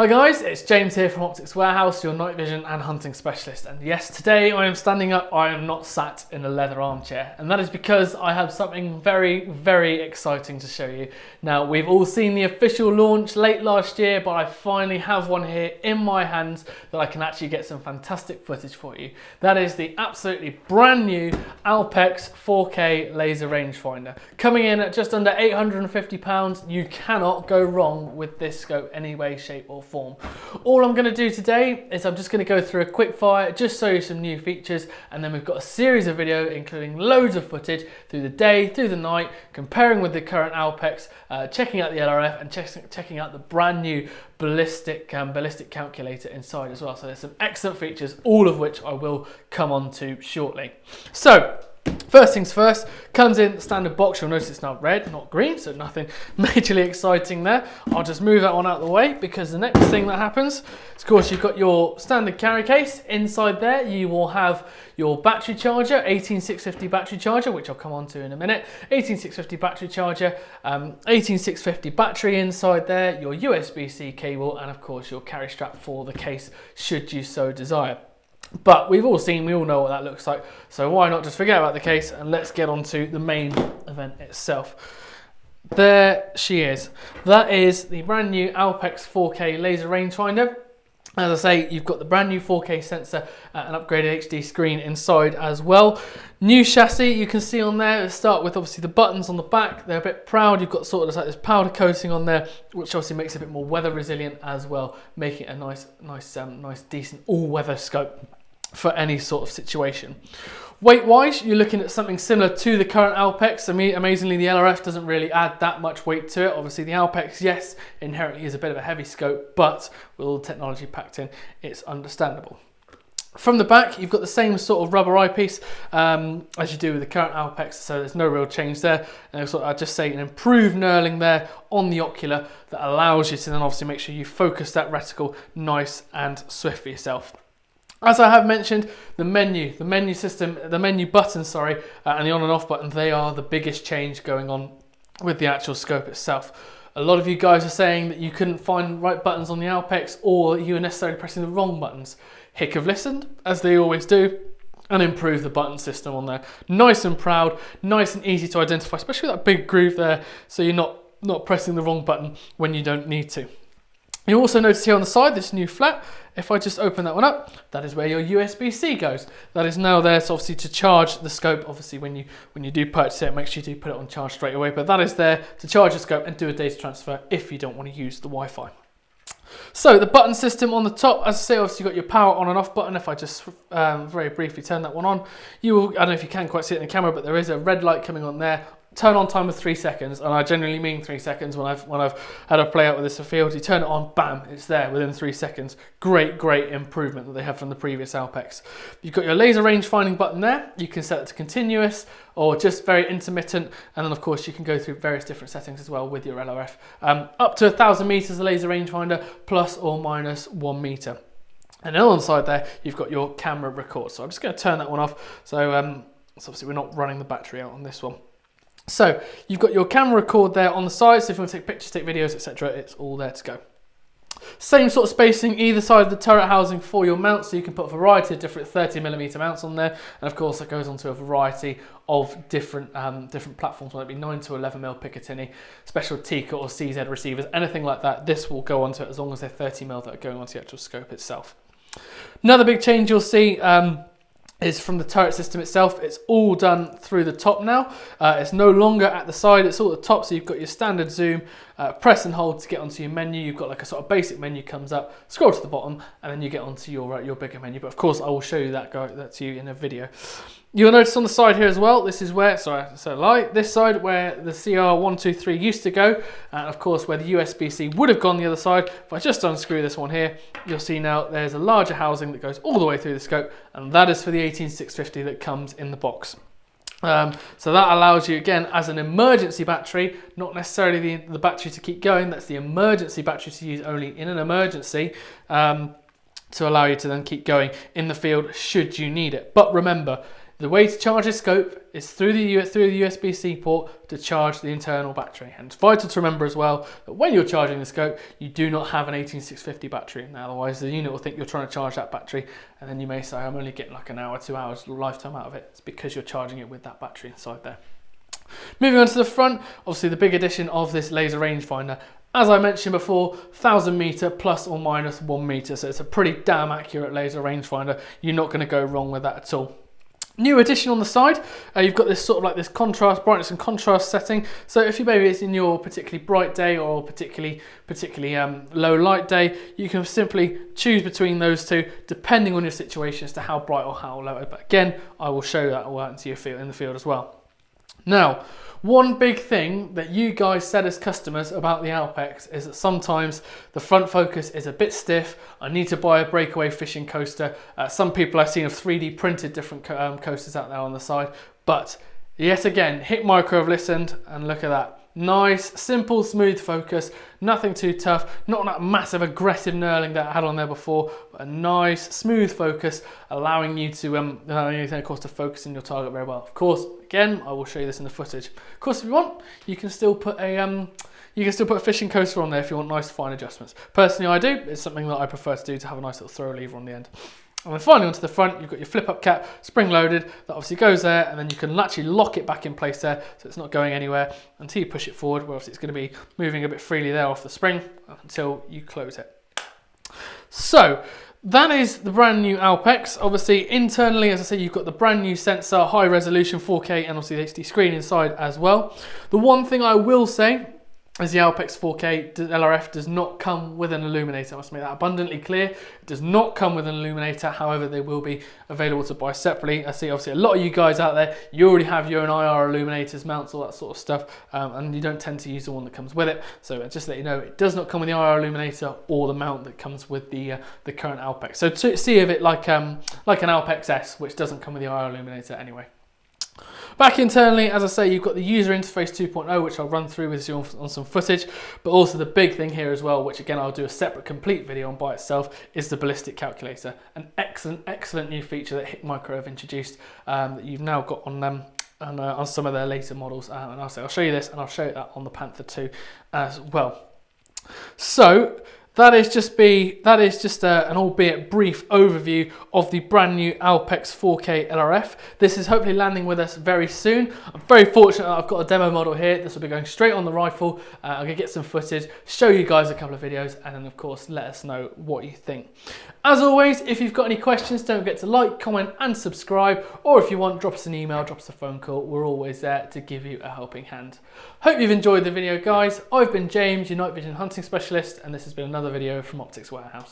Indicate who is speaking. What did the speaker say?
Speaker 1: Hi guys, it's James here from Optics Warehouse, your night vision and hunting specialist. And yes, today I am standing up, I am not sat in a leather armchair. And that is because I have something very, very exciting to show you. Now, we've all seen the official launch late last year, but I finally have one here in my hands that I can actually get some fantastic footage for you. That is the absolutely brand new Alpex 4K laser rangefinder. Coming in at just under £850, you cannot go wrong with this scope any way, shape or form. All I'm going to do today is I'm just going to go through a quick fire, just show you some new features, and then we've got a series of video including loads of footage through the day, through the night, comparing with the current Alpex, checking out the LRF and checking out the brand new ballistic calculator inside as well. So there's some excellent features, all of which I will come on to shortly. So first things first, comes in the standard box. You'll notice it's now red, not green, so nothing majorly exciting there. I'll just move that one out of the way because the next thing that happens is, of course, you've got your standard carry case. Inside there, you will have your battery charger, 18650 battery charger, which I'll come on to in a minute. 18650 battery charger, 18650 battery inside there, your USB-C cable, and of course your carry strap for the case, should you so desire. But we all know what that looks like, so why not just forget about the case and let's get on to the main event itself. There she is. That is the brand new Alpex 4K laser rangefinder. As I say, you've got the brand new 4K sensor, an upgraded HD screen inside as well. New chassis, you can see on there. Let's start with obviously the buttons on the back. They're a bit proud. You've got sort of like this powder coating on there, which obviously makes it a bit more weather resilient as well, making it a nice, decent all-weather scope for any sort of situation. Weight-wise, you're looking at something similar to the current Alpex. Amazingly, the LRF doesn't really add that much weight to it. Obviously, the Alpex, yes, inherently is a bit of a heavy scope, but with all the technology packed in, it's understandable. From the back, you've got the same sort of rubber eyepiece as you do with the current Alpex, so there's no real change there. And so I'd just say an improved knurling there on the ocular that allows you to then obviously make sure you focus that reticle nice and swift for yourself. As I have mentioned, the menu button, and the on and off button, they are the biggest change going on with the actual scope itself. A lot of you guys are saying that you couldn't find the right buttons on the Alpex, or you were necessarily pressing the wrong buttons. HIK have listened, as they always do, and improved the button system on there. Nice and proud, nice and easy to identify, especially with that big groove there, so you're not pressing the wrong button when you don't need to. You also notice here on the side this new flap. If I just open that one up, that is where your USB-C goes. That is now there, so obviously to charge the scope. Obviously when you do purchase it, make sure you do put it on charge straight away, but that is there to charge the scope and do a data transfer if you don't want to use the Wi-Fi. So the button system on the top, as I say, obviously you've got your power on and off button. If I just very briefly turn that one on, I don't know if you can quite see it in the camera, but there is a red light coming on there. Turn on time of 3 seconds, and I generally mean 3 seconds when I've had a play out with this for field. You turn it on, bam, it's there within 3 seconds. Great improvement that they have from the previous Alpex. You've got your laser range finding button there. You can set it to continuous or just very intermittent, and then of course you can go through various different settings as well with your LRF. Up to 1,000 meters the laser rangefinder, plus or minus 1 meter. And then on the side there, you've got your camera record. So I'm just going to turn that one off. So obviously we're not running the battery out on this one. So you've got your camera record there on the side, so if you want to take pictures, take videos, etc., it's all there to go. Same sort of spacing either side of the turret housing for your mount, so you can put a variety of different 30mm mounts on there, and of course that goes onto a variety of different platforms, whether it be 9 to 11mm Picatinny, special Tikka or CZ receivers, anything like that. This will go onto it as long as they're 30mm that are going onto the actual scope itself. Another big change you'll see is from the turret system itself. It's all done through the top now. It's no longer at the side, it's all at the top, so you've got your standard zoom, press and hold to get onto your menu. You've got like a sort of basic menu comes up, scroll to the bottom, and then you get onto your bigger menu. But of course I will show you that to you in a video. You'll notice on the side here as well, this is where, this side where the CR123 used to go, and of course where the USB-C would have gone the other side. If I just unscrew this one here, you'll see now there's a larger housing that goes all the way through the scope, and that is for the 18650 that comes in the box. So that allows you, again, as an emergency battery, not necessarily the battery to keep going, that's the emergency battery to use only in an emergency, to allow you to then keep going in the field should you need it. But remember, The way to charge this scope is through the USB-C port to charge the internal battery. And it's vital to remember as well that when you're charging the scope, you do not have an 18650 battery. Now, otherwise the unit will think you're trying to charge that battery, and then you may say, I'm only getting like an hour, 2 hours lifetime out of it. It's because you're charging it with that battery inside there. Moving on to the front, obviously the big addition of this laser rangefinder. As I mentioned before, 1000 meter plus or minus 1 meter. So it's a pretty damn accurate laser rangefinder. You're not going to go wrong with that at all. New addition on the side, you've got this sort of like this contrast, brightness and contrast setting. So if you maybe it's in your particularly bright day or particularly low light day, you can simply choose between those two depending on your situation as to how bright or how low. But again, I will show that all out into your field in the field as well. Now, one big thing that you guys said as customers about the Alpex is that sometimes the front focus is a bit stiff. I need to buy a breakaway fishing coaster. Some people I've seen have 3D printed different coasters out there on the side. But yet again, HIKMICRO have listened, and look at that. Nice, simple, smooth focus, nothing too tough, not that massive aggressive knurling that I had on there before, but a nice, smooth focus, allowing you to, of course, to focus in your target very well. Of course, again, I will show you this in the footage. Of course, if you want, you can still put a fishing coaster on there if you want nice fine adjustments. Personally, I do. It's something that I prefer to do, to have a nice little throw lever on the end. And then finally onto the front, you've got your flip up cap, spring loaded, that obviously goes there, and then you can actually lock it back in place there, so it's not going anywhere until you push it forward, where obviously it's going to be moving a bit freely there off the spring until you close it. So that is the brand new Alpex. Obviously internally, as I said, you've got the brand new sensor, high resolution 4K, and obviously the HD screen inside as well. The one thing I will say is the Alpex 4K LRF does not come with an illuminator. I must make that abundantly clear. It does not come with an illuminator. However, they will be available to buy separately. I see obviously a lot of you guys out there, you already have your own IR illuminators, mounts, all that sort of stuff, and you don't tend to use the one that comes with it. So just to let you know, it does not come with the IR illuminator or the mount that comes with the current Alpex. So to see of it like an Alpex S, which doesn't come with the IR illuminator anyway. Back internally, as I say, you've got the user interface 2.0, which I'll run through with you on some footage, but also the big thing here as well, which again I'll do a separate complete video on by itself, is the ballistic calculator. An excellent new feature that HIKMICRO have introduced that you've now got on them. On some of their later models, and I'll show you this, and I'll show you that on the Panther 2 as well. So that is just an albeit brief overview of the brand new Alpex 4K LRF. This is hopefully landing with us very soon. I'm very fortunate that I've got a demo model here. This will be going straight on the rifle. I'm gonna get some footage, show you guys a couple of videos, and then of course let us know what you think. As always, if you've got any questions, don't forget to like, comment and subscribe, or if you want, drop us an email, drop us a phone call. We're always there to give you a helping hand. Hope you've enjoyed the video, guys. I've been James, your night vision hunting specialist, and this has been another video from Optics Warehouse.